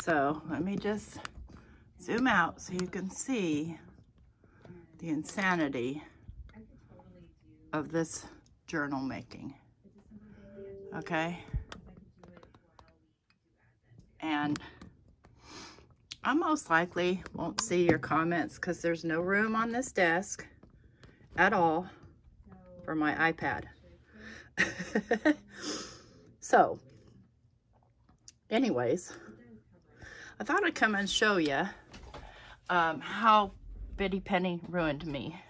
So let me just zoom out so you can see the insanity of this journal making. Okay. And I most likely won't see your comments because there's no room on this desk at all for my iPad. So, anyways, I thought I'd come and show you how Bitty Penny ruined me.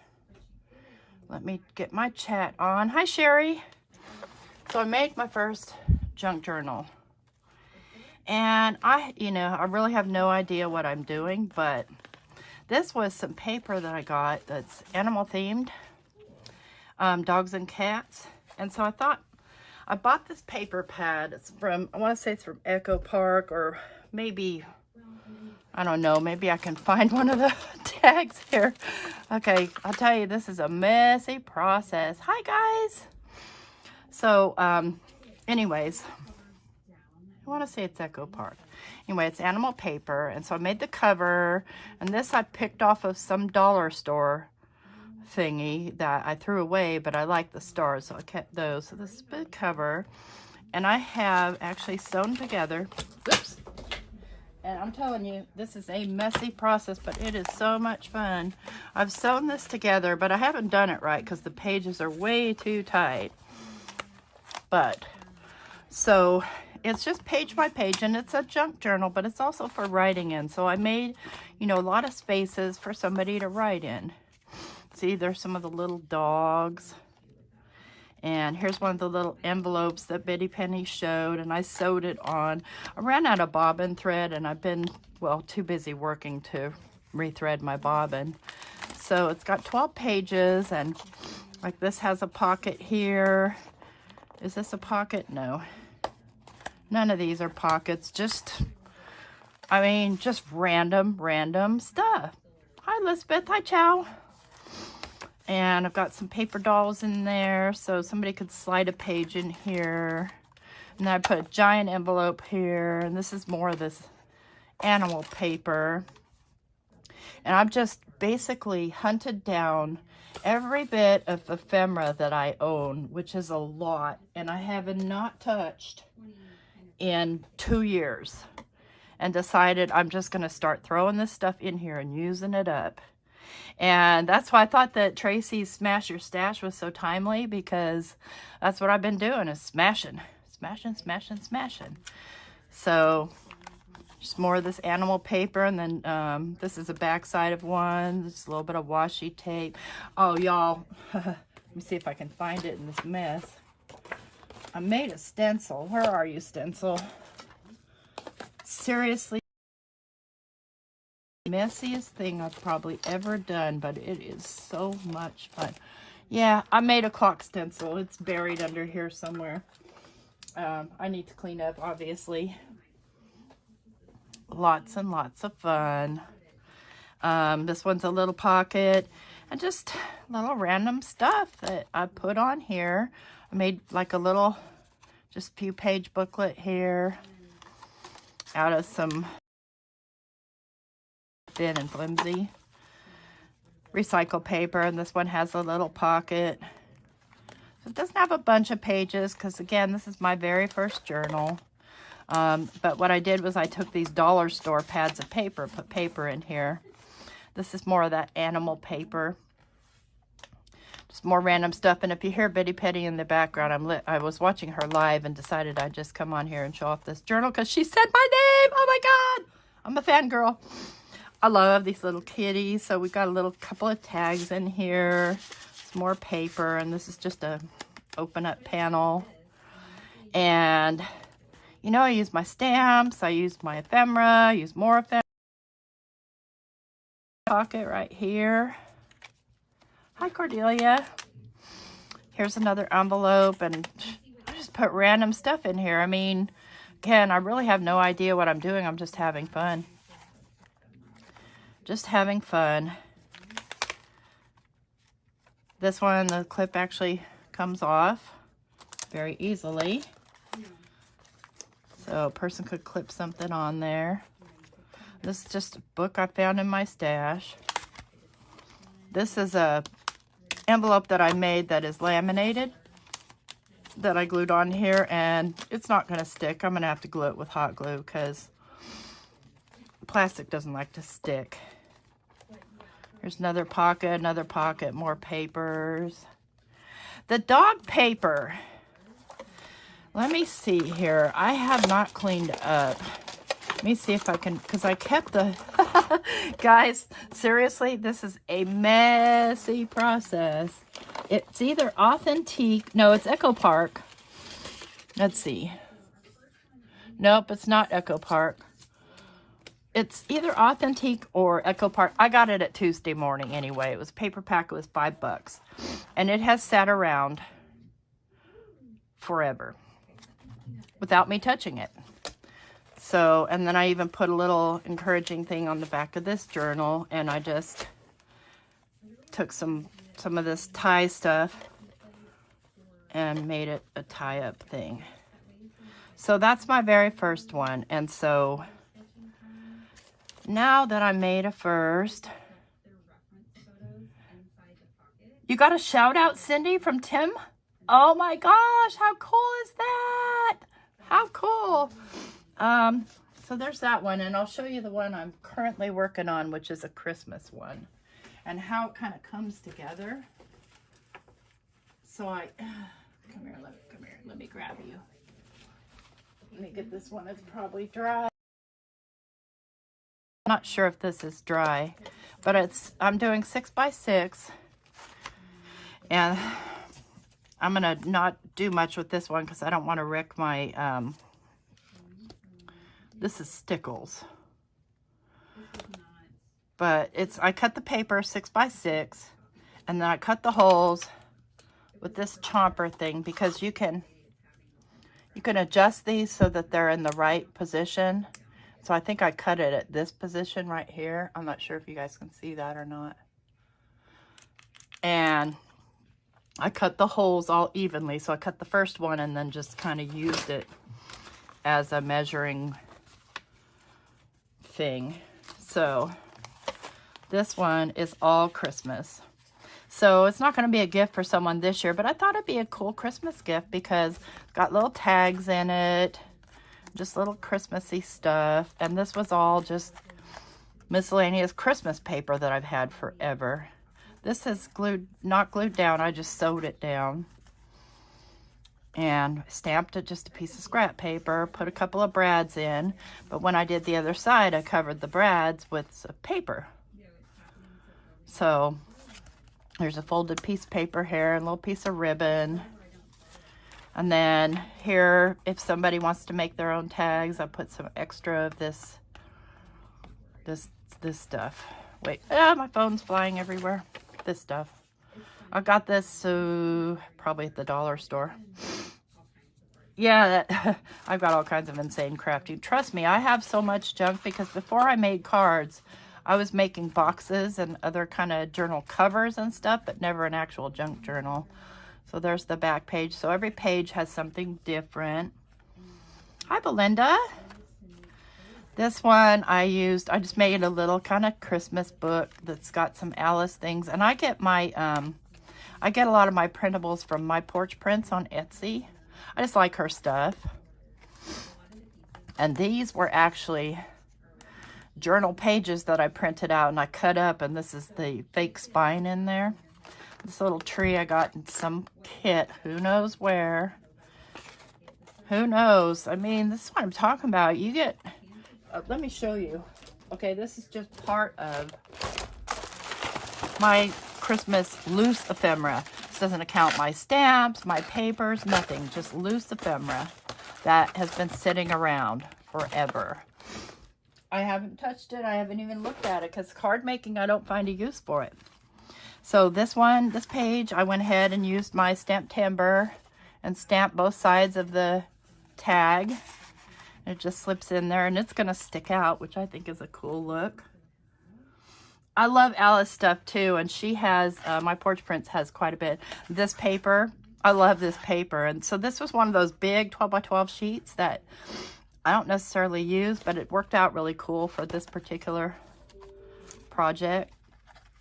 Let me get my chat on. Hi, Sherry. So I made my first junk journal. And I really have no idea what I'm doing, but this was some paper that I got that's animal themed, dogs and cats. And so I thought, I bought this paper pad. It's from, I want to say it's from Echo Park, or maybe, I don't know, maybe I can find one of the tags here. Okay, I'll tell you, this is a messy process. Hi, guys. So, anyways, I want to say it's Echo Park. Anyway, it's animal paper, and so I made the cover, and this I picked off of some dollar store thingy that I threw away, but I like the stars, so I kept those. So this is the cover, and I have actually sewn together. Oops. And I'm telling you, this is a messy process, but it is so much fun. I've sewn this together, but I haven't done it right because the pages are way too tight. But, so it's just page by page, and it's a junk journal, but it's also for writing in. So I made, a lot of spaces for somebody to write in. See, there's some of the little dogs. And here's one of the little envelopes that Bitty Penny showed, and I sewed it on. I ran out of bobbin thread, and I've been, well, too busy working to rethread my bobbin. So it's got 12 pages, and like this has a pocket here. Is this a pocket? No. None of these are pockets. Just random stuff. Hi, Elizabeth. Hi, Chow. And I've got some paper dolls in there, so somebody could slide a page in here. And then I put a giant envelope here, and this is more of this animal paper. And I've just basically hunted down every bit of ephemera that I own, which is a lot, and I have not touched in 2 years, and decided I'm just going to start throwing this stuff in here and using it up. And that's why I thought that Tracy's Smash Your Stash was so timely, because that's what I've been doing, is smashing. So just more of this animal paper, and then this is the back side of one. There's a little bit of washi tape. Oh, y'all, let me see if I can find it in this mess. I made a stencil. Where are you, stencil? Seriously, messiest thing I've probably ever done, but it is so much fun. Yeah, I made a clock stencil. It's buried under here somewhere. I need to clean up, obviously. Lots and lots of fun. This one's a little pocket, and just little random stuff that I put on here. I made like a little, just few page booklet here out of some thin and flimsy recycled paper, and this one has a little pocket. So it doesn't have a bunch of pages because, again, this is my very first journal. But what I did was I took these dollar store pads of paper, put paper in here. This is more of that animal paper. Just more random stuff. And if you hear Bitty Penny in the background, I was watching her live and decided I'd just come on here and show off this journal because she said my name. Oh my God, I'm a fangirl. I love these little kitties. So we got a couple of tags in here. Some more paper, and this is just a open up panel. And I use my stamps, I use my ephemera, I use more ephemera. Pocket right here. Hi, Cordelia. Here's another envelope, and I just put random stuff in here. I mean, again, I really have no idea what I'm doing. I'm just having fun. Just having fun. This one, the clip actually comes off very easily. So a person could clip something on there. This is just a book I found in my stash. This is a envelope that I made that is laminated, that I glued on here, and it's not going to stick. I'm going to have to glue it with hot glue because plastic doesn't like to stick. Here's another pocket, more papers. The dog paper. Let me see here. I have not cleaned up. Let me see if I can, because I kept the... Guys, seriously, this is a messy process. It's either Authentique. No, it's Echo Park. Let's see. Nope, it's not Echo Park. It's either Authentique or Echo Park. I got it at Tuesday morning anyway. It was a paper pack. It was $5. And it has sat around forever without me touching it. So, and then I even put a little encouraging thing on the back of this journal, and I just took some of this tie stuff and made it a tie-up thing. So that's my very first one. And so now that I made a first, you got a shout out, Cindy, from Tim? Oh my gosh, how cool is that? How cool. So there's that one, and I'll show you the one I'm currently working on, which is a Christmas one, and how it kind of comes together. So come here, let me grab you. Let me get this one. It's probably dry. I'm not sure if this is dry, but I'm doing 6x6, and I'm gonna not do much with this one because I don't want to wreck my this is Stickles, but I cut the paper 6x6, and then I cut the holes with this chomper thing, because you can adjust these so that they're in the right position. So I think I cut it at this position right here. I'm not sure if you guys can see that or not. And I cut the holes all evenly. So I cut the first one and then just kind of used it as a measuring thing. So this one is all Christmas. So it's not going to be a gift for someone this year, but I thought it'd be a cool Christmas gift because it's got little tags in it, just little Christmassy stuff. And this was all just miscellaneous Christmas paper that I've had forever. This is not glued down. I just sewed it down and stamped it, just a piece of scrap paper, put a couple of brads in. But when I did the other side, I covered the brads with some paper. So there's a folded piece of paper here, and a little piece of ribbon. And then here, if somebody wants to make their own tags, I put some extra of this stuff. Wait, my phone's flying everywhere. This stuff. I got this probably at the dollar store. Yeah, I've got all kinds of insane crafting. Trust me, I have so much junk because before I made cards, I was making boxes and other kind of journal covers and stuff, but never an actual junk journal. So there's the back page. So every page has something different. Hi, Belinda. This one I just made a little kind of Christmas book that's got some Alice things. And I get I get a lot of my printables from My Porch Prints on Etsy. I just like her stuff. And these were actually journal pages that I printed out and I cut up, and this is the fake spine in there. This little tree I got in some kit, who knows where. Who knows? I mean, this is what I'm talking about. You get, let me show you. Okay, this is just part of my Christmas loose ephemera. This doesn't account my stamps, my papers, nothing. Just loose ephemera that has been sitting around forever. I haven't touched it. I haven't even looked at it because card making, I don't find a use for it. So this page, I went ahead and used my stamp timber and stamped both sides of the tag. It just slips in there and it's going to stick out, which I think is a cool look. I love Alice stuff too, and she has, My Porch Prints has quite a bit. This paper, I love this paper. And so this was one of those big 12 by 12 sheets that I don't necessarily use, but it worked out really cool for this particular project.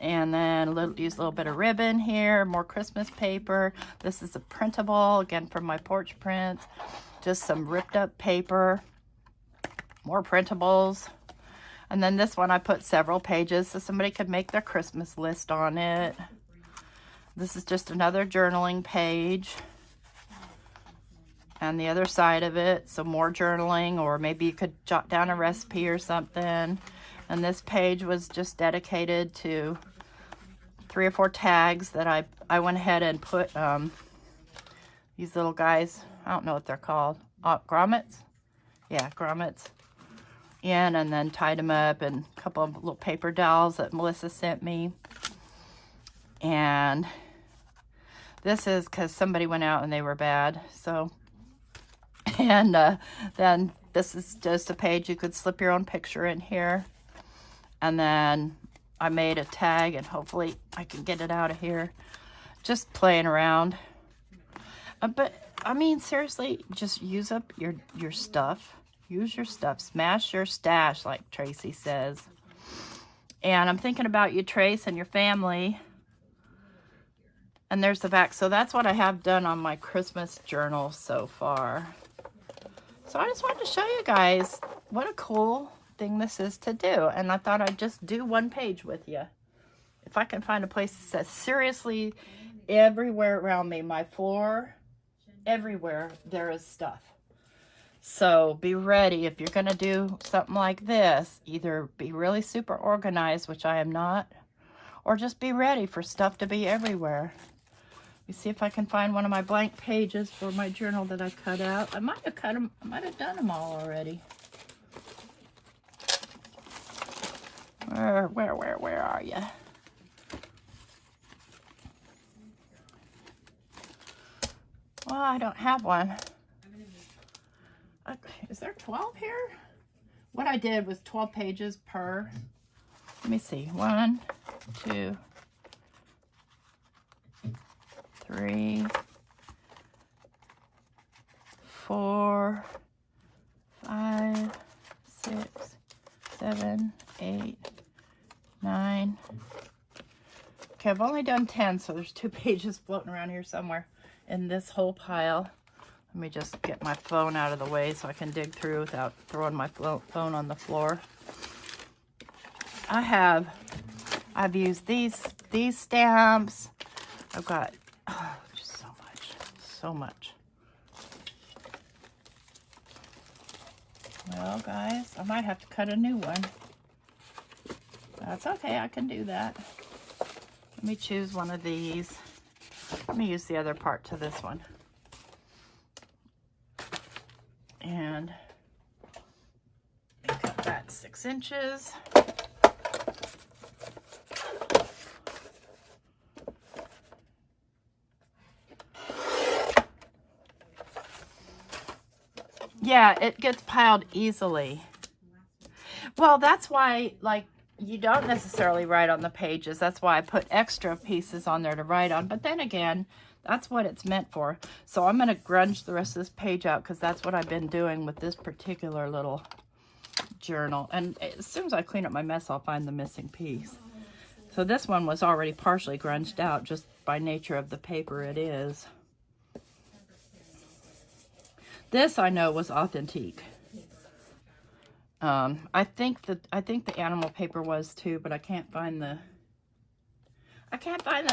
And then use a little bit of ribbon here, more Christmas paper. This is a printable, again, from my porch prints. Just some ripped up paper, more printables. And then this one I put several pages so somebody could make their Christmas list on it. This is just another journaling page. And the other side of it, some more journaling, or maybe you could jot down a recipe or something. And this page was just dedicated to 3 or 4 tags that I went ahead and put these little guys, I don't know what they're called, grommets? Yeah, grommets in, and then tied them up, and a couple of little paper dolls that Melissa sent me. And this is because somebody went out and they were bad, so. And then this is just a page you could slip your own picture in here. And then I made a tag, and hopefully I can get it out of here. Just playing around. But, I mean, seriously, just use up your stuff. Use your stuff. Smash your stash, like Tracy says. And I'm thinking about you, Trace, and your family. And there's the back. So that's what I have done on my Christmas journal so far. So I just wanted to show you guys what a cool thing this is to do. And I thought I'd just do one page with you. If I can find a place that says, seriously, everywhere around me, my floor, everywhere, there is stuff. So be ready if you're going to do something like this. Either be really super organized, which I am not, or just be ready for stuff to be everywhere. Let me see if I can find one of my blank pages for my journal that I cut out. I might have cut them. I might have done them all already. Where are you? Well, I don't have one. Is there 12 here? What I did was 12 pages per. Let me see. 1, 2, 3, 4, 5, 6, 7, 8, 9. Okay, I've only done 10, so there's 2 pages floating around here somewhere in this whole pile. Let me just get my phone out of the way so I can dig through without throwing my phone on the floor. I've used these stamps. I've got just so much. Well, guys, I might have to cut a new one. That's okay, I can do that. Let me choose one of these. Let me use the other part to this one. And cut that 6 inches. Yeah, it gets piled easily. Well, that's why, like, you don't necessarily write on the pages. That's why I put extra pieces on there to write on. But then again, that's what it's meant for. So I'm going to grunge the rest of this page out because that's what I've been doing with this particular little journal. And as soon as I clean up my mess, I'll find the missing piece. So this one was already partially grunged out just by nature of the paper it is. This I know was authentique. I think the animal paper was too, but I can't find the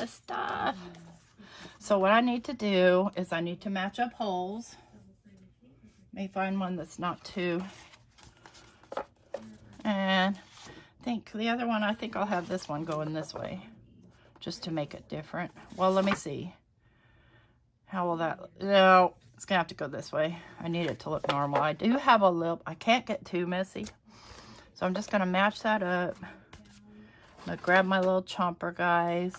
stuff. So what I need to do is I need to match up holes. May find one that's not too. And I think the other one, I think I'll have this one going this way just to make it different. Well, let me see. How will that, no, it's gonna have to go this way. I need it to look normal. I do have a lip. I can't get too messy. So I'm just gonna match that up. I'm gonna grab my little chomper, guys.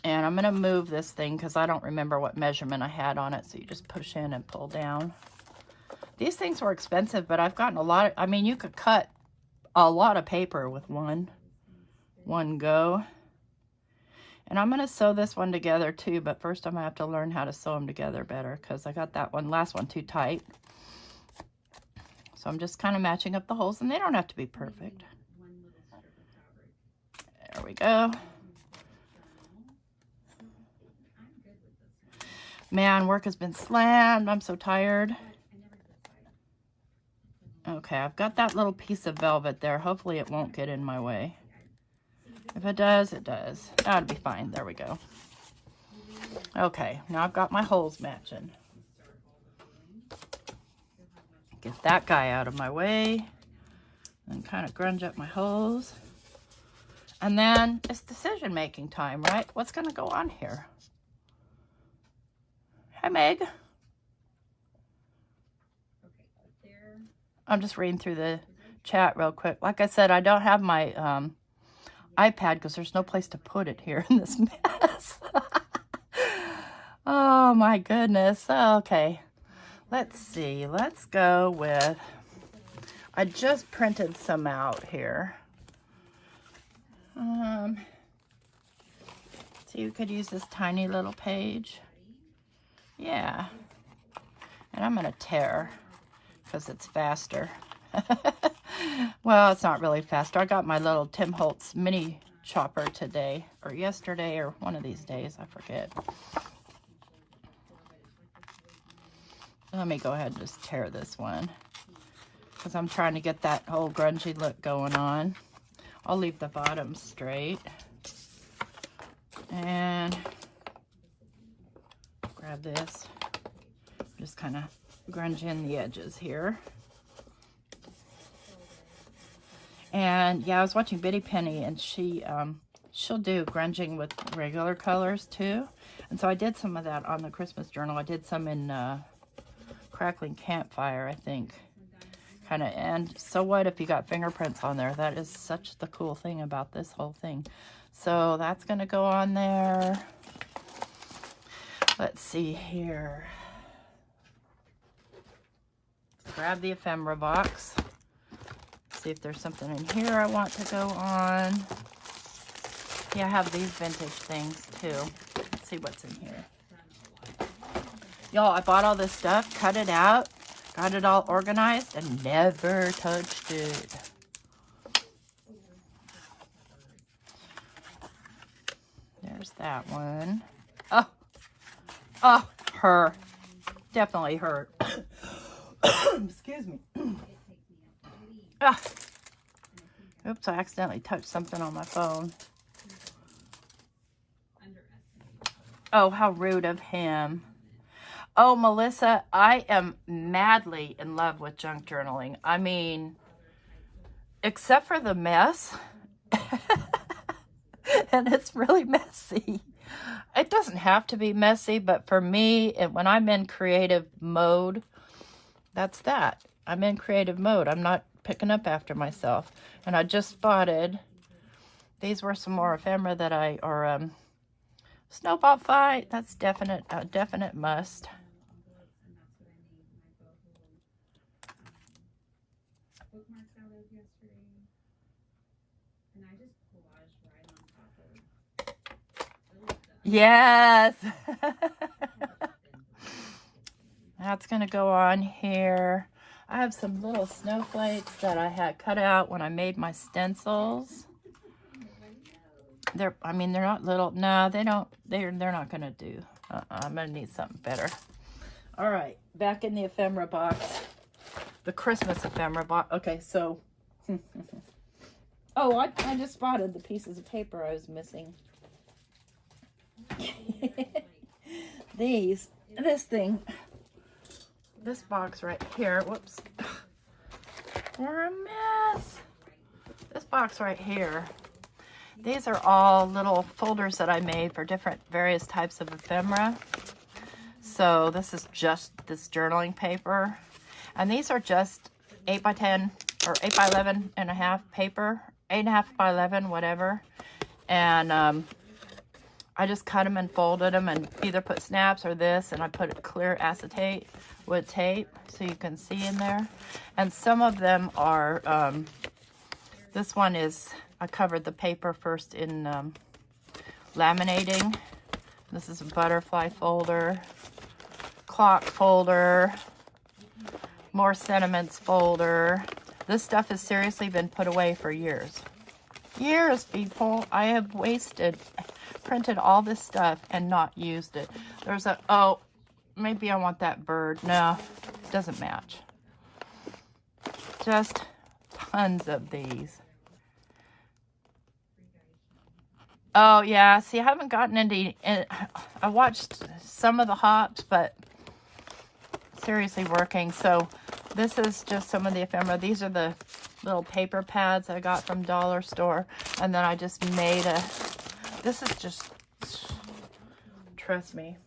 And I'm gonna move this thing because I don't remember what measurement I had on it. So you just push in and pull down. These things were expensive, but I've gotten a lot of, I mean, you could cut a lot of paper with one go. And I'm going to sew this one together too, but first I'm going to have to learn how to sew them together better because I got that last one too tight. So I'm just kind of matching up the holes, and they don't have to be perfect. There we go. Man, work has been slammed. I'm so tired. Okay, I've got that little piece of velvet there. Hopefully it won't get in my way. If it does, it does. That'll be fine. There we go. Okay, now I've got my holes matching. Get that guy out of my way. And kind of grunge up my holes. And then it's decision making time, right? What's going to go on here? Hi, Meg. I'm just reading through the chat real quick. Like I said, I don't have my iPad because there's no place to put it here in this mess. Oh, my goodness. Okay. Let's see. Let's go with... I just printed some out here. So you could use this tiny little page. Yeah. And I'm going to tear because it's faster. Well, it's not really faster. I got my little Tim Holtz mini chopper today, or yesterday, or one of these days. I forget. Let me go ahead and just tear this one because I'm trying to get that whole grungy look going on. I'll leave the bottom straight. And grab this. Just kind of grunge in the edges here. And yeah, I was watching Bitty Penny, and she'll do grunging with regular colors too. And so I did some of that on the Christmas journal. I did some in Crackling Campfire, I think. And so what if you got fingerprints on there? That is such the cool thing about this whole thing. So that's going to go on there. Let's see here. Grab the ephemera box. See if there's something in here I want to go on. Yeah, I have these vintage things too. Let's see what's in here. Y'all, I bought all this stuff, cut it out, got it all organized, and never touched it. There's that one. Oh, her. Definitely her. Excuse me. Oops, I accidentally touched something on my phone. Oh, how rude of him. Oh, Melissa, I am madly in love with junk journaling. I mean, except for the mess. And it's really messy. It doesn't have to be messy, but for me, when I'm in creative mode, that's that. I'm in creative mode. I'm not picking up after myself. And I just spotted, these were some more ephemera that Snowball Fight. That's a definite must. Yes. That's going to go on here. I have some little snowflakes that I had cut out when I made my stencils. They're not little. No, they don't. They're not going to do. I'm going to need something better. All right. Back in the ephemera box. The Christmas ephemera box. Okay, so. Oh, I just spotted the pieces of paper I was missing. This box right here, whoops, we're a mess. This box right here, these are all little folders that I made for various types of ephemera. So this is just this journaling paper, and these are just 8 by 10 or 8 by 11 and a half paper, 8.5 by 11, whatever. And I just cut them and folded them and either put snaps or this, and I put clear acetate with tape so you can see in there. And some of them are, this one is, I covered the paper first in laminating. This is a butterfly folder, clock folder, more sentiments folder. This stuff has seriously been put away for years. Years, people. I have printed all this stuff and not used it. There's a, oh, maybe I want that bird. No, it doesn't match. Just tons of these. Oh, yeah. See, I haven't gotten into... I watched some of the hops, but seriously working. So this is just some of the ephemera. These are the little paper pads I got from Dollar Store. And then I just made a... This is just... Trust me.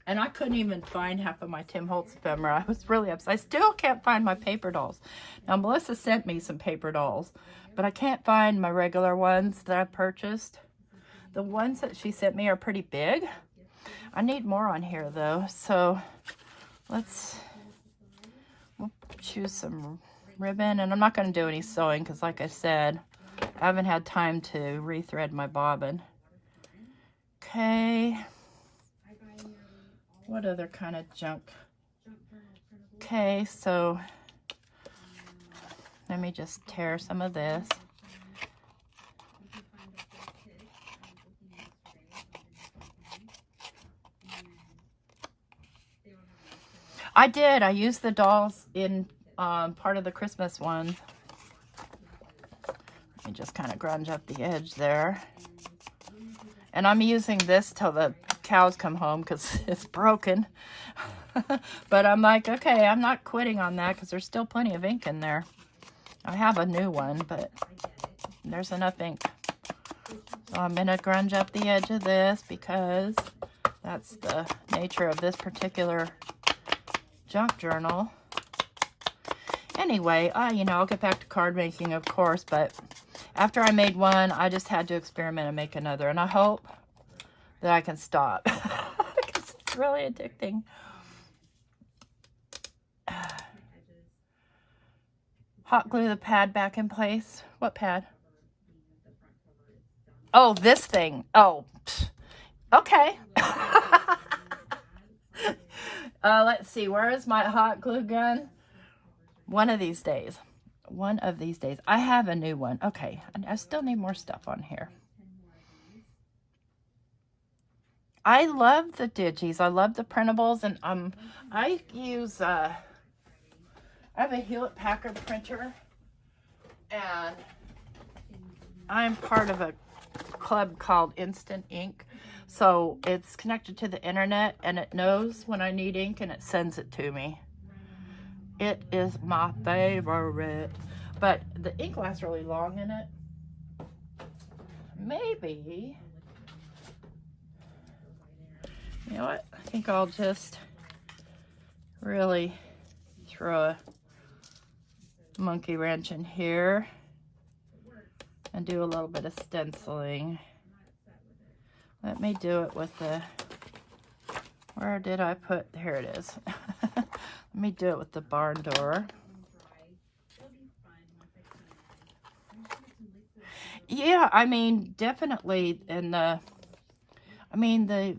And I couldn't even find half of my Tim Holtz ephemera. I was really upset. I still can't find my paper dolls. Now, Melissa sent me some paper dolls, but I can't find my regular ones that I purchased. The ones that she sent me are pretty big. I need more on here, though. So we'll choose some ribbon. And I'm not going to do any sewing because, like I said, I haven't had time to rethread my bobbin. Okay. What other kind of junk? Okay, so let me just tear some of this. I did. I used the dolls in part of the Christmas one. Let me just kind of grunge up the edge there. And I'm using this till the cows come home because it's broken. But I'm like, okay, I'm not quitting on that because there's still plenty of ink in there. I have a new one, but there's enough ink. So I'm going to grunge up the edge of this because that's the nature of this particular junk journal. Anyway, I'll get back to card making, of course, but after I made one, I just had to experiment and make another. And I hope that I can stop because it's really addicting. Hot glue the pad back in place. What pad? Oh, this thing. Oh, okay. Let's see. Where is my hot glue gun? One of these days. One of these days. I have a new one. Okay. I still need more stuff on here. I love the digis. I love the printables. And I use, I have a Hewlett-Packard printer. And I'm part of a club called Instant Ink. So it's connected to the internet. And it knows when I need ink. And it sends it to me. It is my favorite. But the ink lasts really long in it. Maybe. You know what? I think I'll just really throw a monkey wrench in here and do a little bit of stenciling. Let me do it with the... Where did I put... Here it is. Let me do it with the barn door. Yeah, I mean, definitely in the... I mean, the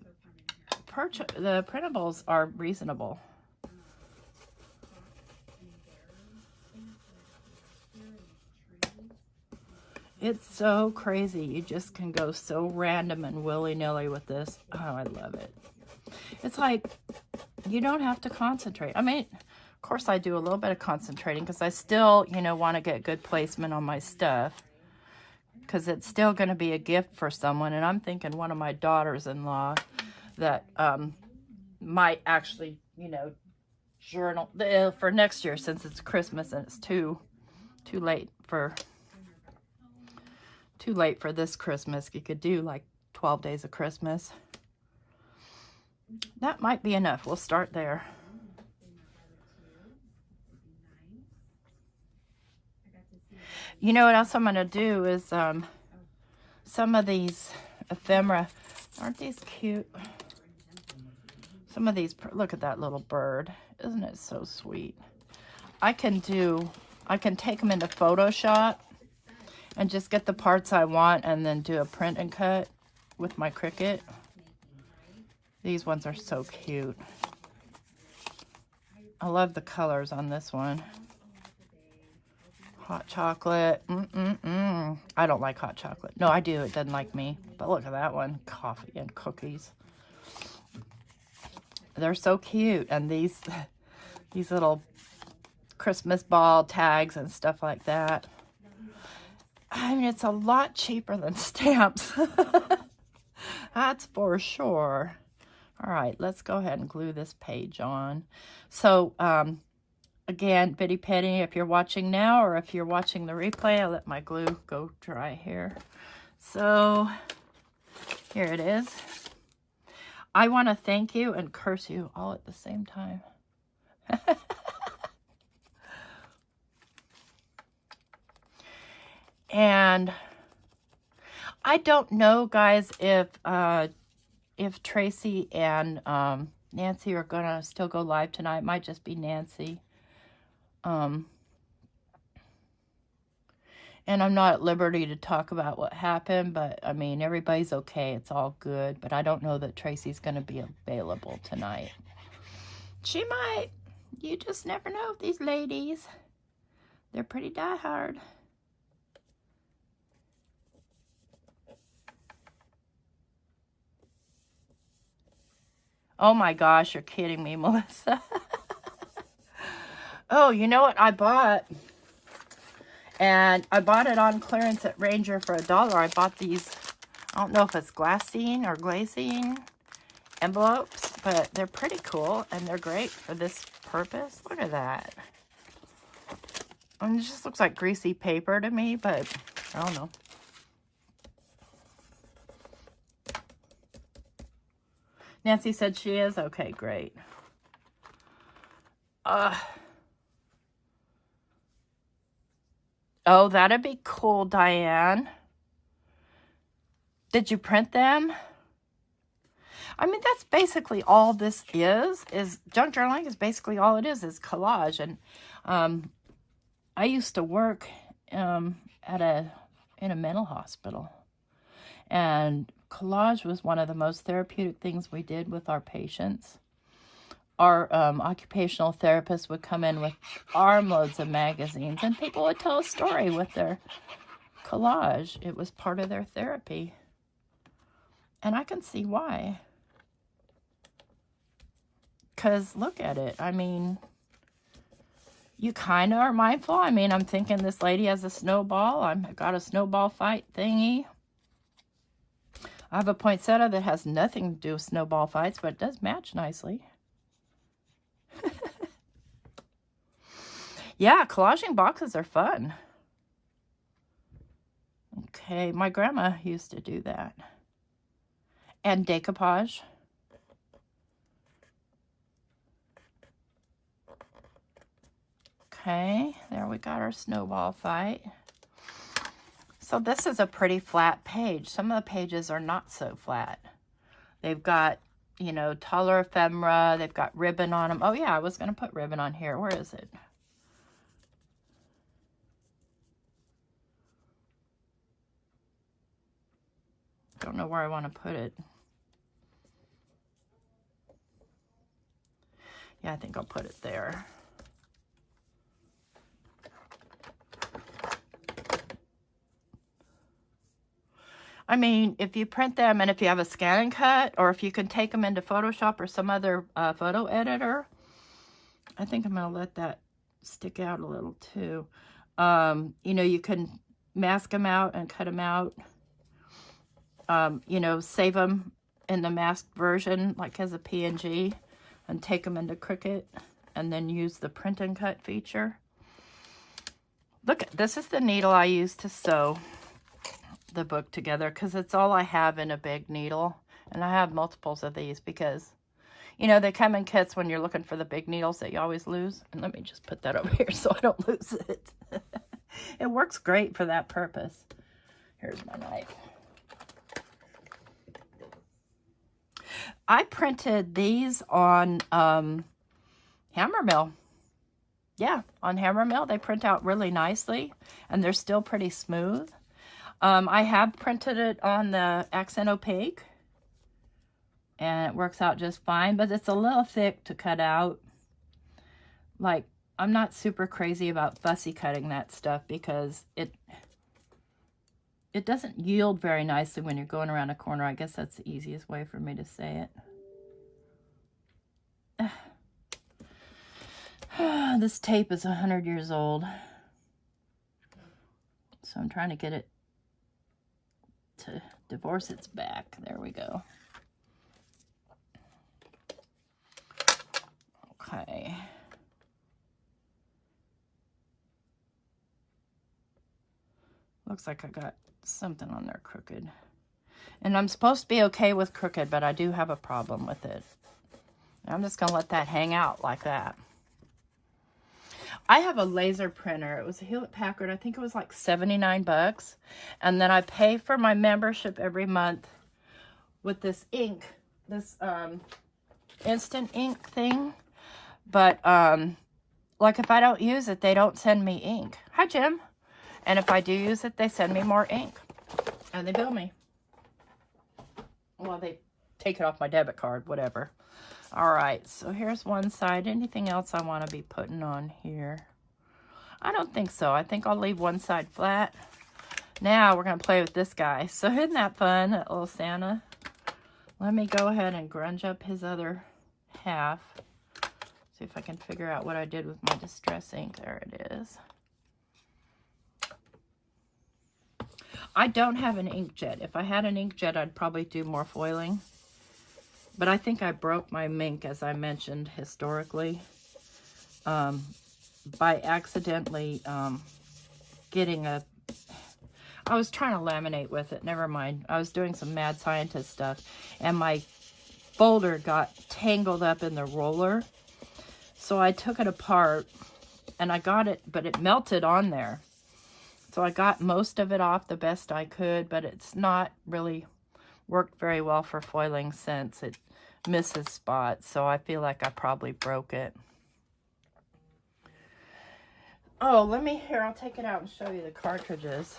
printables are reasonable. It's so crazy. You just can go so random and willy-nilly with this. Oh, I love it. It's like... You don't have to concentrate. I mean, of course I do a little bit of concentrating because I still, want to get good placement on my stuff because it's still going to be a gift for someone. And I'm thinking one of my daughters-in-law that might actually, journal for next year since it's Christmas and it's too late for this Christmas. You could do like 12 days of Christmas. That might be enough. We'll start there. You know what else I'm going to do is some of these ephemera. Aren't these cute? Some of these, look at that little bird. Isn't it so sweet? I can take them into Photoshop and just get the parts I want and then do a print and cut. with my Cricut. These ones are so cute. I love the colors on this one. Hot chocolate. I don't like hot chocolate. No, I do. It doesn't like me. But look at that one. Coffee and cookies. They're so cute. And these little Christmas ball tags and stuff like that. I mean, it's a lot cheaper than stamps. That's for sure. All right, let's go ahead and glue this page on. So, again, Bitty Penny, if you're watching now or if you're watching the replay, I'll let my glue go dry here. So, here it is. I want to thank you and curse you all at the same time. And I don't know, guys, if Tracy and Nancy are going to still go live tonight. It might just be Nancy. And I'm not at liberty to talk about what happened, but I mean, everybody's okay. It's all good. But I don't know that Tracy's going to be available tonight. She might. You just never know with these ladies. They're pretty diehard. Oh my gosh, you're kidding me, Melissa. Oh, you know what I bought? And I bought it on clearance at Ranger for $1. I bought these, I don't know if it's glassine or glazine envelopes, but they're pretty cool and they're great for this purpose. Look at that. And it just looks like greasy paper to me, but I don't know. Nancy said she is? Okay, great. Oh, that'd be cool, Diane. Did you print them? I mean, that's basically all this is junk journaling is basically all it is collage. And I used to work in a mental hospital. And collage was one of the most therapeutic things we did with our patients. Our occupational therapist would come in with armloads of magazines, and people would tell a story with their collage. It was part of their therapy. And I can see why. Because look at it. I mean, you kind of are mindful. I mean, I'm thinking this lady has a snowball. I've got a snowball fight thingy. I have a poinsettia that has nothing to do with snowball fights, but it does match nicely. Yeah, collaging boxes are fun. Okay, my grandma used to do that. And decoupage. Okay, there we got our snowball fight. So this is a pretty flat page. Some of the pages are not so flat. They've got, you know, taller ephemera. They've got ribbon on them. Oh yeah, I was going to put ribbon on here. Where is it? Don't know where I want to put it. Yeah, I think I'll put it there. I mean, if you print them and if you have a scan and cut, or if you can take them into Photoshop or some other photo editor, I think I'm going to let that stick out a little too. You know, you can mask them out and cut them out. You know, save them in the masked version, like as a PNG, and take them into Cricut, and then use the print and cut feature. Look, this is the needle I use to sew the book together, because it's all I have in a big needle. And I have multiples of these because, you know, they come in kits when you're looking for the big needles that you always lose. And let me just put that over here so I don't lose it. It works great for that purpose. Here's my knife. I printed these on Hammermill. Yeah, on Hammermill. They print out really nicely, and they're still pretty smooth. I have printed it on the Accent Opaque, and it works out just fine, but it's a little thick to cut out. Like, I'm not super crazy about fussy cutting that stuff because it doesn't yield very nicely when you're going around a corner. I guess that's the easiest way for me to say it. This tape is 100 years old. So I'm trying to get it to divorce its back. There we go. Okay. Looks like I got something on there crooked. And I'm supposed to be okay with crooked, but I do have a problem with it. I'm just going to let that hang out like that. I have a laser printer. It was a Hewlett-Packard. I think it was like 79 bucks. And then I pay for my membership every month with this ink, this instant ink thing. But like if I don't use it, they don't send me ink. Hi, Jim. And if I do use it, they send me more ink. And they bill me. Well, they take it off my debit card, whatever. All right, so here's one side. Anything else I want to be putting on here? I don't think so. I think I'll leave one side flat. Now we're going to play with this guy. So isn't that fun, that little Santa? Let me go ahead and grunge up his other half. See if I can figure out what I did with my distress ink. There it is. I don't have an inkjet. If I had an inkjet, I'd probably do more foiling. But I think I broke my Mink, as I mentioned, historically, by accidentally getting a... I was trying to laminate with it. Never mind. I was doing some mad scientist stuff, and my folder got tangled up in the roller. So I took it apart, and I got it, but it melted on there. So I got most of it off the best I could, but it's not really worked very well for foiling since. It misses spots, so I feel like I probably broke it. Oh, here, I'll take it out and show you the cartridges.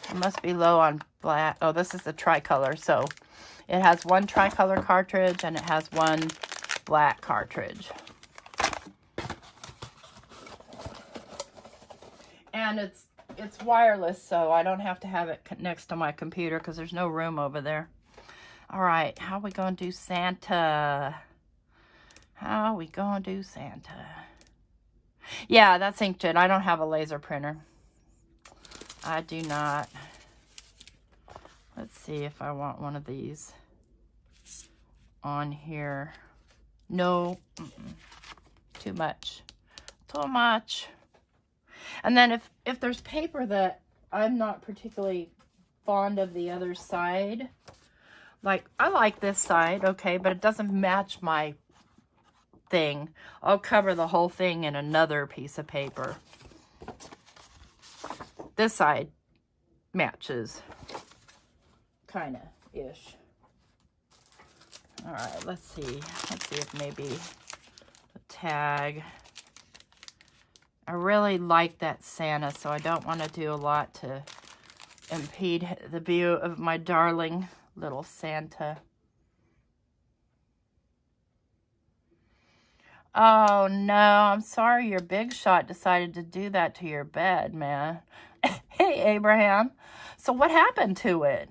It must be low on black. Oh, this is the tricolor, so it has one tricolor cartridge and it has one black cartridge. And it's wireless, so I don't have to have it next to my computer because there's no room over there. All right, how are we going to do Santa? How are we going to do Santa? Yeah, that's inkjet. I don't have a laser printer. I do not. Let's see if I want one of these on here. No, too much. Too much. And then if there's paper that I'm not particularly fond of the other side, like I like this side, okay, but it doesn't match my thing, I'll cover the whole thing in another piece of paper. This side matches, kind of ish. All right, let's see if maybe a tag. I really like that Santa, so I don't want to do a lot to impede the view of my darling little Santa. Oh no, I'm sorry your big shot decided to do that to your bed, man. Hey, Abraham. So what happened to it?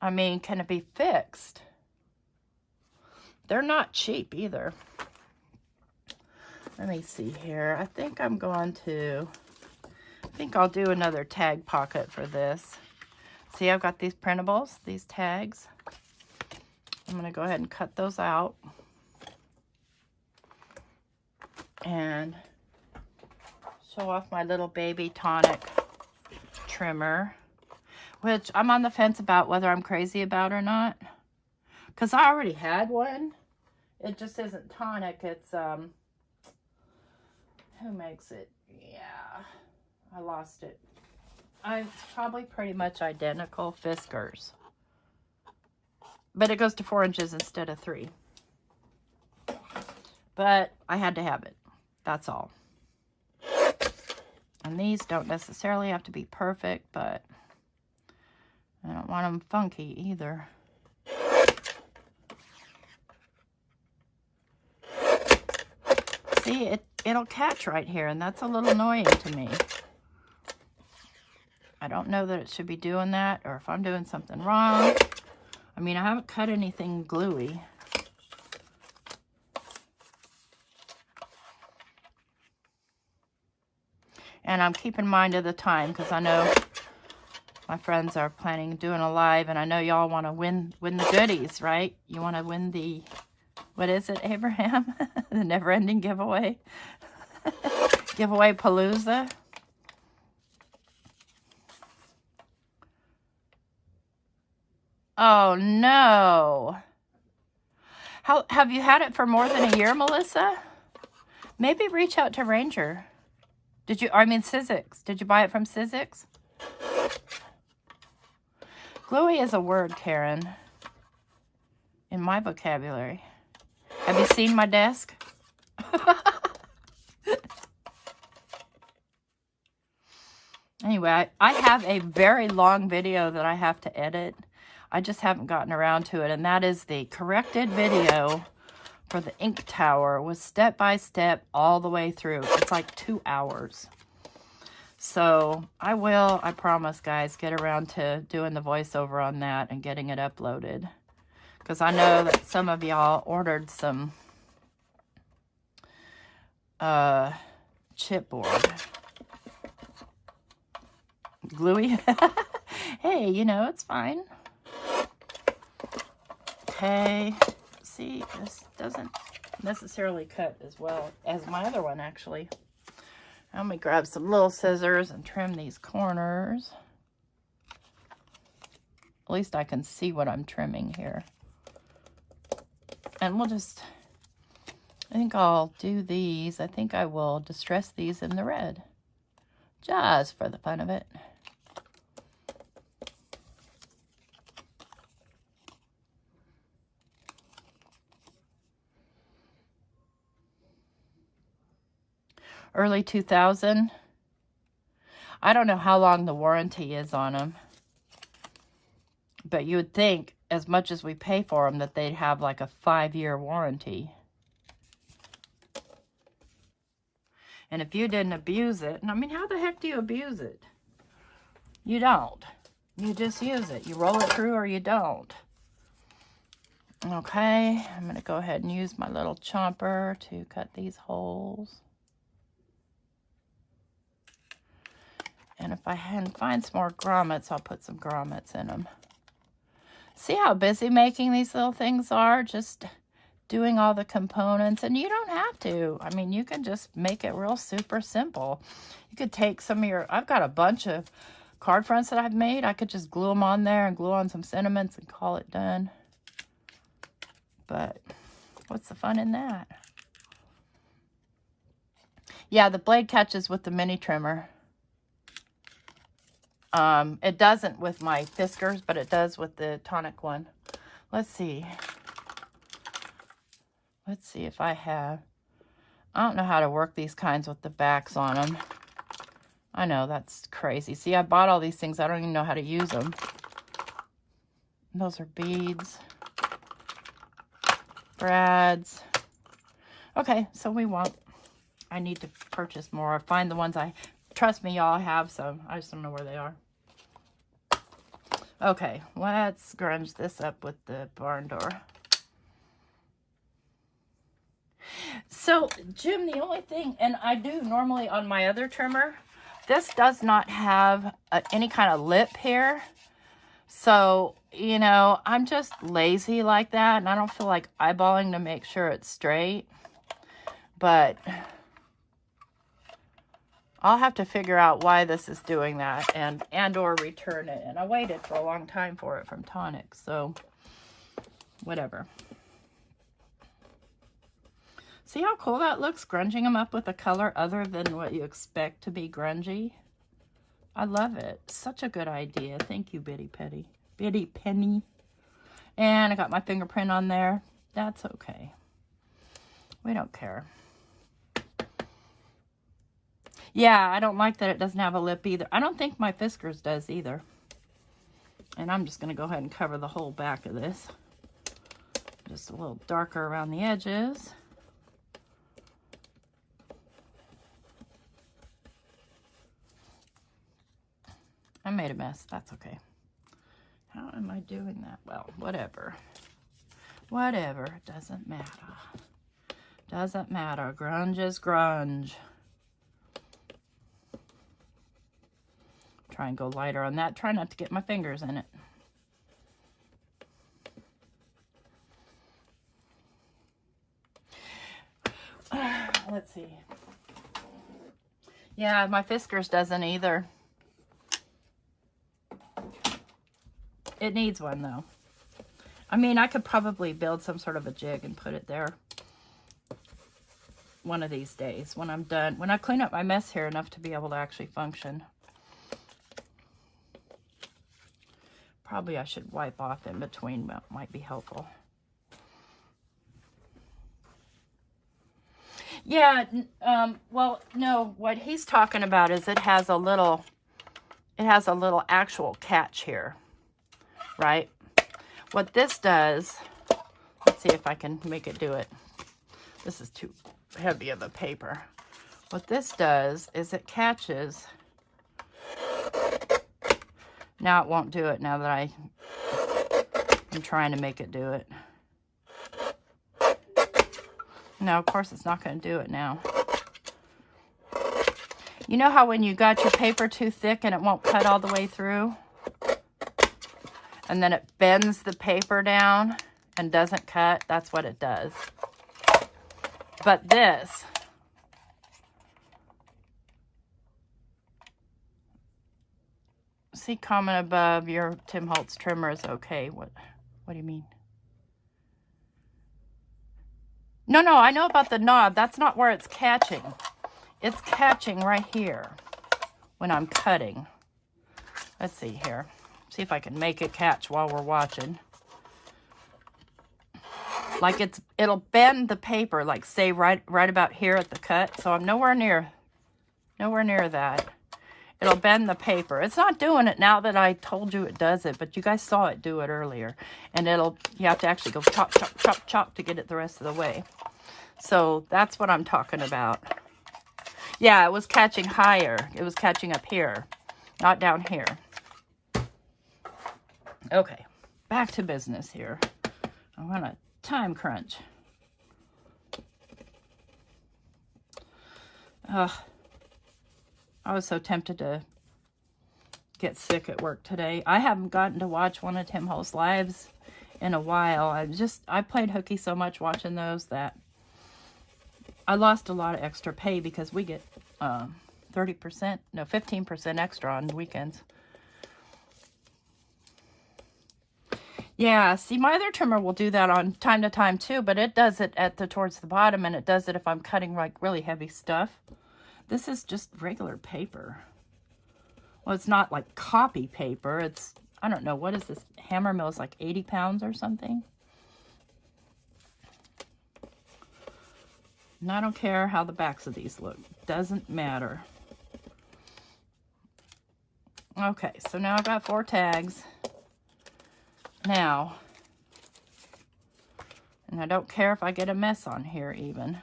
I mean, can it be fixed? They're not cheap either. Let me see here. I think I'll do another tag pocket for this. See, I've got these printables, these tags. I'm going to go ahead and cut those out. And show off my little baby tonic trimmer, which I'm on the fence about whether I'm crazy about or not. Because I already had one. It just isn't tonic. It's, who makes it? Yeah, I lost it. It's probably pretty much identical. Fiskars. but it goes to 4 inches instead of 3. But I had to have it. That's all. And these don't necessarily have to be perfect, but I don't want them funky either. See, it'll catch right here, and that's a little annoying to me. I don't know that it should be doing that, or if I'm doing something wrong. I mean, I haven't cut anything gluey. And I'm keeping mind of the time, because I know my friends are planning on doing a live, and I know y'all want to win the goodies, right? You want to win the, what is it, Abraham? The never-ending giveaway. Giveaway Palooza. Oh, no. How have you had it for more than a year, Melissa? Maybe reach out to Ranger. Sizzix. Did you buy it from Sizzix? Gluey is a word, Karen, in my vocabulary. Have you seen my desk? Anyway, I have a very long video that I have to edit. I just haven't gotten around to it, and that is the corrected video for the ink tower with step-by-step all the way through. It's like 2 hours. So I promise, guys, get around to doing the voiceover on that and getting it uploaded. Because I know that some of y'all ordered some chipboard. Gluey. Hey, you know, it's fine. Okay. See, this doesn't necessarily cut as well as my other one, actually. Let me grab some little scissors and trim these corners. At least I can see what I'm trimming here. And we'll just, I think I'll do these. I think I will distress these in the red. Just for the fun of it. Early 2000. I don't know how long the warranty is on them. But you would think, as much as we pay for them, that they'd have like a 5-year warranty. And if you didn't abuse it, and I mean, how the heck do you abuse it? You don't. You just use it. You roll it through or you don't. Okay, I'm going to go ahead and use my little chomper to cut these holes. And if I can find some more grommets, I'll put some grommets in them. See how busy making these little things are? Just doing all the components. And you don't have to. I mean, you can just make it real super simple. You could take some of your... I've got a bunch of card fronts that I've made. I could just glue them on there and glue on some sentiments and call it done. But what's the fun in that? Yeah, the blade catches with the mini trimmer. It doesn't with my Fiskars, but it does with the tonic one. Let's see. Let's see if I have... I don't know how to work these kinds with the backs on them. I know, that's crazy. See, I bought all these things. I don't even know how to use them. Those are beads. Brads. Okay, so we won't. I need to purchase more. Find the ones I... Trust me, y'all, I have some. I just don't know where they are. Okay, let's grunge this up with the barn door. So, Jim, the only thing, and I do normally on my other trimmer, this does not have any kind of lip here. So, you know, I'm just lazy like that, and I don't feel like eyeballing to make sure it's straight. But I'll have to figure out why this is doing that and or return it. And I waited for a long time for it from Tonic, so whatever. See how cool that looks, grunging them up with a color other than what you expect to be grungy? I love it. Such a good idea. Thank you, Bitty Penny. And I got my fingerprint on there. That's okay. We don't care. Yeah, I don't like that it doesn't have a lip either. I don't think my Fiskars does either. And I'm just going to go ahead and cover the whole back of this. Just a little darker around the edges. I made a mess. That's okay. How am I doing that? Well, whatever. Whatever. Doesn't matter. Doesn't matter. Grunge is grunge. Try and go lighter on that. Try not to get my fingers in it. Let's see. Yeah, my Fiskars doesn't either. It needs one though. I mean, I could probably build some sort of a jig and put it there one of these days when I'm done. When I clean up my mess here enough to be able to actually function. Probably I should wipe off in between, but might be helpful. Yeah, well, no, what he's talking about is it has a little actual catch here, right? What this does, let's see if I can make it do it. This is too heavy of a paper. What this does is it catches. Now it won't do it now that I'm trying to make it do it. No, of course it's not going to do it now. You know how when you got your paper too thick and it won't cut all the way through? And then it bends the paper down and doesn't cut? That's what it does. But this, see comment above, your Tim Holtz trimmer is okay. What do you mean? No, I know about the knob. That's not where it's catching. It's catching right here when I'm cutting. Let's see here. See if I can make it catch while we're watching. Like it'll bend the paper, like say right about here at the cut. So I'm nowhere near that. It'll bend the paper. It's not doing it now that I told you it does it, but you guys saw it do it earlier. And you have to actually go chop, chop, chop, chop to get it the rest of the way. So that's what I'm talking about. Yeah, it was catching higher. It was catching up here, not down here. Okay, back to business here. I'm on a time crunch. I was so tempted to get sick at work today. I haven't gotten to watch one of Tim Holtz lives in a while. I played hooky so much watching those that I lost a lot of extra pay because we get 15% extra on weekends. Yeah, see, my other trimmer will do that on time to time too, but it does it towards the bottom, and it does it if I'm cutting like really heavy stuff. This is just regular paper. Well, it's not like copy paper. It's, I don't know, what is this? Hammer Mill is like 80 pounds or something. And I don't care how the backs of these look. Doesn't matter. Okay, so now I've got 4 tags. Now, and I don't care if I get a mess on here even.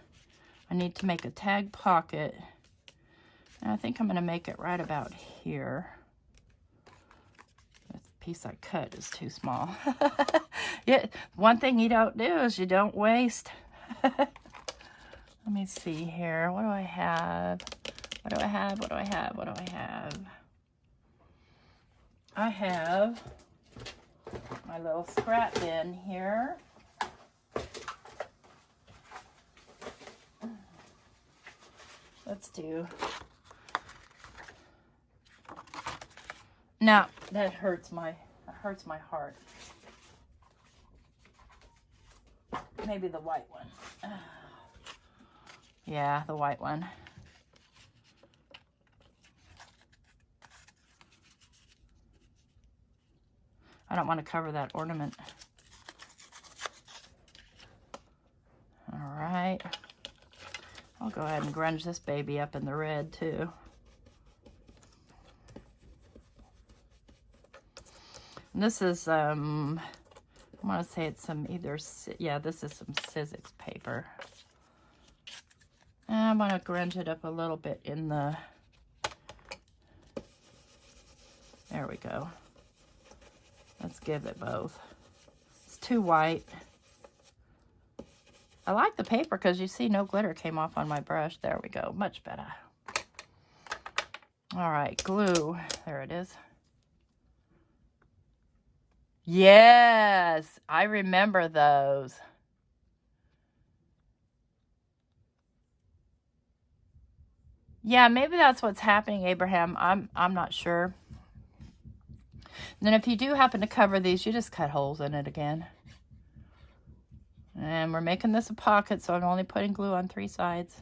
I need to make a tag pocket. And I think I'm going to make it right about here. This piece I cut is too small. Yeah, one thing you don't do is you don't waste. Let me see here. What do I have? What do I have? What do I have? What do I have? I have my little scrap bin here. Let's do. Now that hurts my heart. Maybe the white one. Yeah, the white one. I don't want to cover that ornament. go ahead and grunge this baby up in the red too. And this is, I want to say it's some yeah, this is some Sizzix paper. And I'm going to grunge it up a little bit in the, there we go. Let's give it both. It's too white. I like the paper because you see no glitter came off on my brush. There we go. Much better. All right, glue. There it is. Yes, I remember those. Yeah, maybe that's what's happening, Abraham. I'm not sure. And then if you do happen to cover these, you just cut holes in it again. And we're making this a pocket, so I'm only putting glue on 3 sides.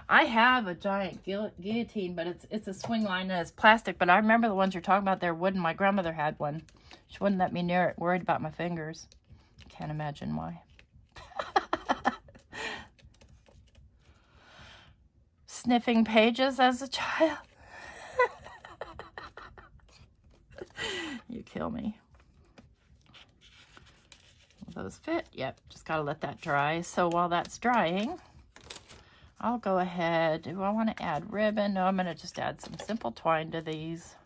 I have a giant guillotine, but it's a swing line and it's plastic. But I remember the ones you're talking about, they're wooden. My grandmother had one. She wouldn't let me near it, worried about my fingers. Can't imagine why. Sniffing pages as a child. You kill me. Will those fit? Yep, just gotta let that dry. So while that's drying, I'll go ahead. Do I want to add ribbon? No, I'm going to just add some simple twine to these.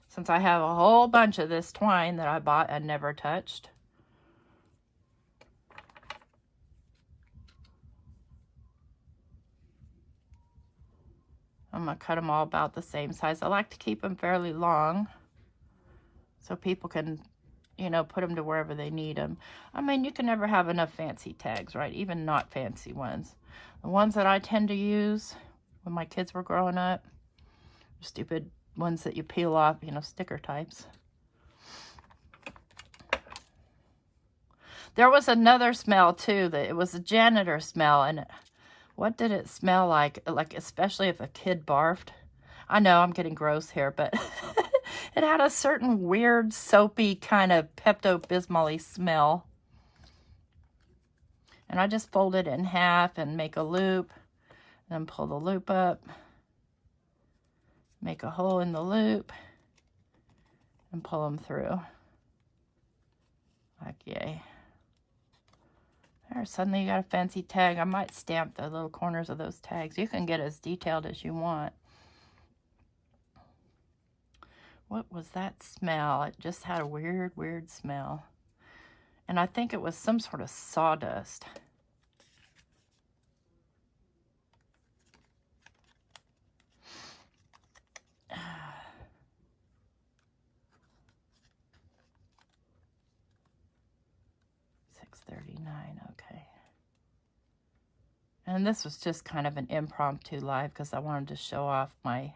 Since I have a whole bunch of this twine that I bought and never touched. I'm going to cut them all about the same size. I like to keep them fairly long so people can, you know, put them to wherever they need them. I mean, you can never have enough fancy tags, right? Even not fancy ones. The ones that I tend to use when my kids were growing up, stupid ones that you peel off, you know, sticker types. There was another smell too, that it was a janitor smell, and what did it smell like? Like, especially if a kid barfed. I know I'm getting gross here, but it had a certain weird, soapy kind of Pepto-Bismol-y smell. And I just fold it in half and make a loop. Then pull the loop up. Make a hole in the loop. And pull them through. Like, yay. There, suddenly you got a fancy tag. I might stamp the little corners of those tags. You can get as detailed as you want. What was that smell? It just had a weird, weird smell. And I think it was some sort of sawdust. $6.39, okay. And this was just kind of an impromptu live because I wanted to show off my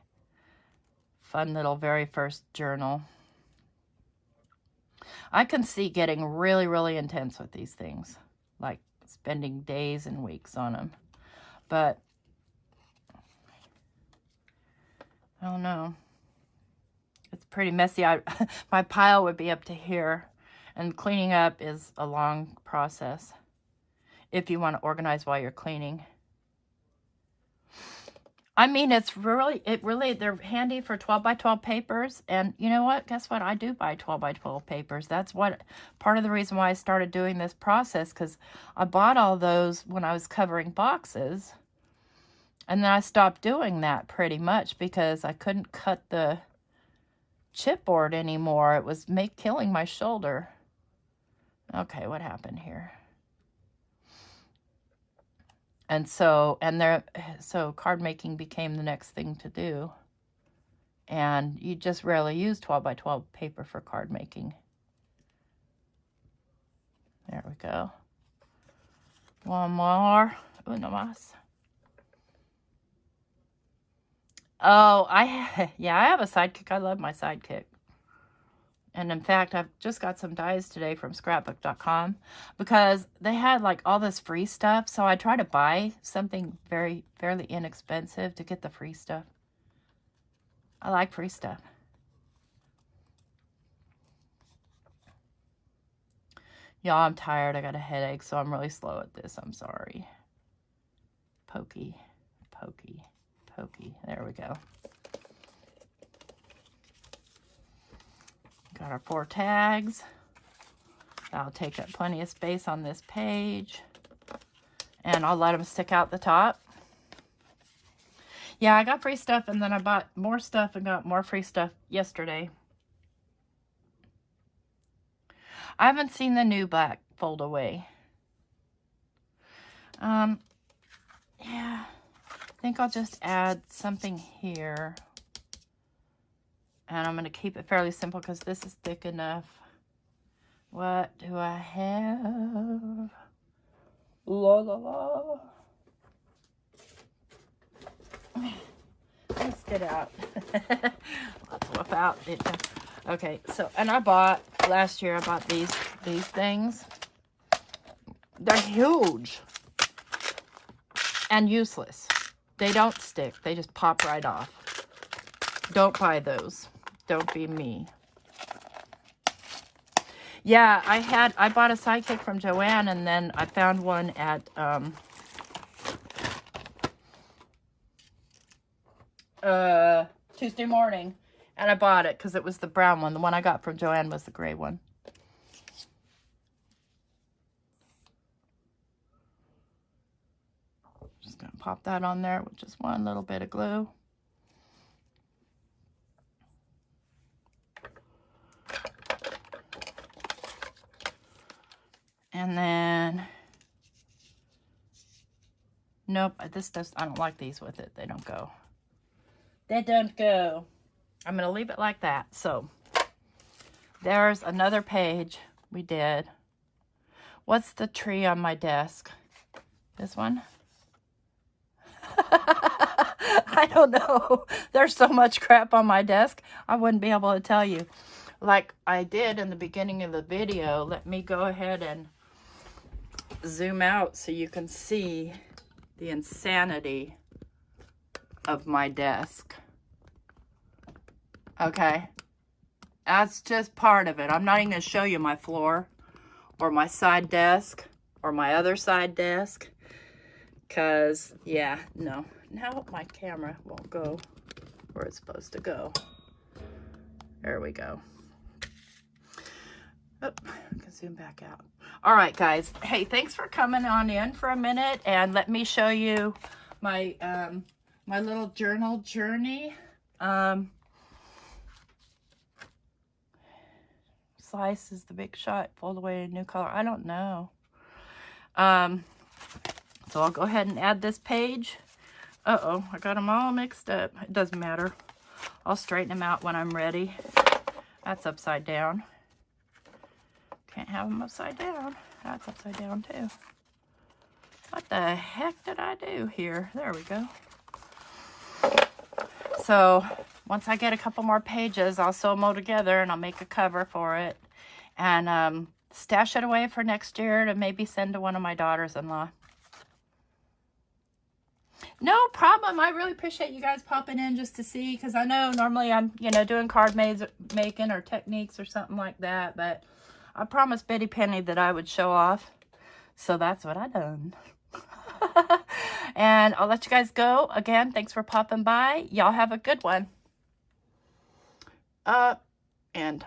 fun little very first journal. I can see getting really, really intense with these things. Like spending days and weeks on them. But, I don't know. It's pretty messy. My pile would be up to here. And cleaning up is a long process. If you want to organize while you're cleaning. I mean, they're handy for 12 by 12 papers. And you know what? Guess what? I do buy 12 by 12 papers. That's part of the reason why I started doing this process, because I bought all those when I was covering boxes. And then I stopped doing that pretty much because I couldn't cut the chipboard anymore. It was killing my shoulder. Okay, what happened here? And so card making became the next thing to do. And you just rarely use 12 by 12 paper for card making. There we go. One more. Uno más. Oh, I have a sidekick. I love my sidekick. And in fact, I've just got some dies today from scrapbook.com because they had like all this free stuff. So I try to buy something fairly inexpensive to get the free stuff. I like free stuff. Y'all, I'm tired. I got a headache, so I'm really slow at this. I'm sorry. Pokey, pokey, pokey. There we go. Got our 4 tags. That'll take up plenty of space on this page. And I'll let them stick out the top. Yeah, I got free stuff, and then I bought more stuff and got more free stuff yesterday. I haven't seen the new black fold away. Yeah, I think I'll just add something here. And I'm going to keep it fairly simple because this is thick enough. What do I have? La la la. Let's get out. Let's whip out. Okay, so, and I bought, last year I bought these things. They're huge and useless. They don't stick. They just pop right off. Don't buy those. Don't be me. Yeah, I bought a Sidekick from Joann, and then I found one at, Tuesday morning, and I bought it because it was the brown one. The one I got from Joann was the gray one. Just gonna pop that on there with just one little bit of glue. And then, nope, I don't like these with it. They don't go. They don't go. I'm going to leave it like that. So, there's another page we did. What's the tree on my desk? This one? I don't know. There's so much crap on my desk, I wouldn't be able to tell you. Like I did in the beginning of the video, let me go ahead and zoom out so you can see the insanity of my desk. Okay, that's just part of it. I'm not even going to show you my floor or my side desk or my other side desk because, yeah, no. Now my camera won't go where it's supposed to go. There we go. Oh, I can zoom back out. All right, guys. Hey, thanks for coming on in for a minute, and let me show you my my little journal journey. Slice is the big shot. Fold away a new color. I don't know. So I'll go ahead and add this page. Uh-oh, I got them all mixed up. It doesn't matter. I'll straighten them out when I'm ready. That's upside down. Can't have them upside down. That's upside down too. What the heck did I do here? There we go. So once I get a couple more pages, I'll sew them all together and I'll make a cover for it. And stash it away for next year to maybe send to one of my daughters-in-law. No problem. I really appreciate you guys popping in just to see, because I know normally I'm, doing card making or techniques or something like that, but I promised Betty Penny that I would show off, so that's what I done. And I'll let you guys go. Again, thanks for popping by. Y'all have a good one. End.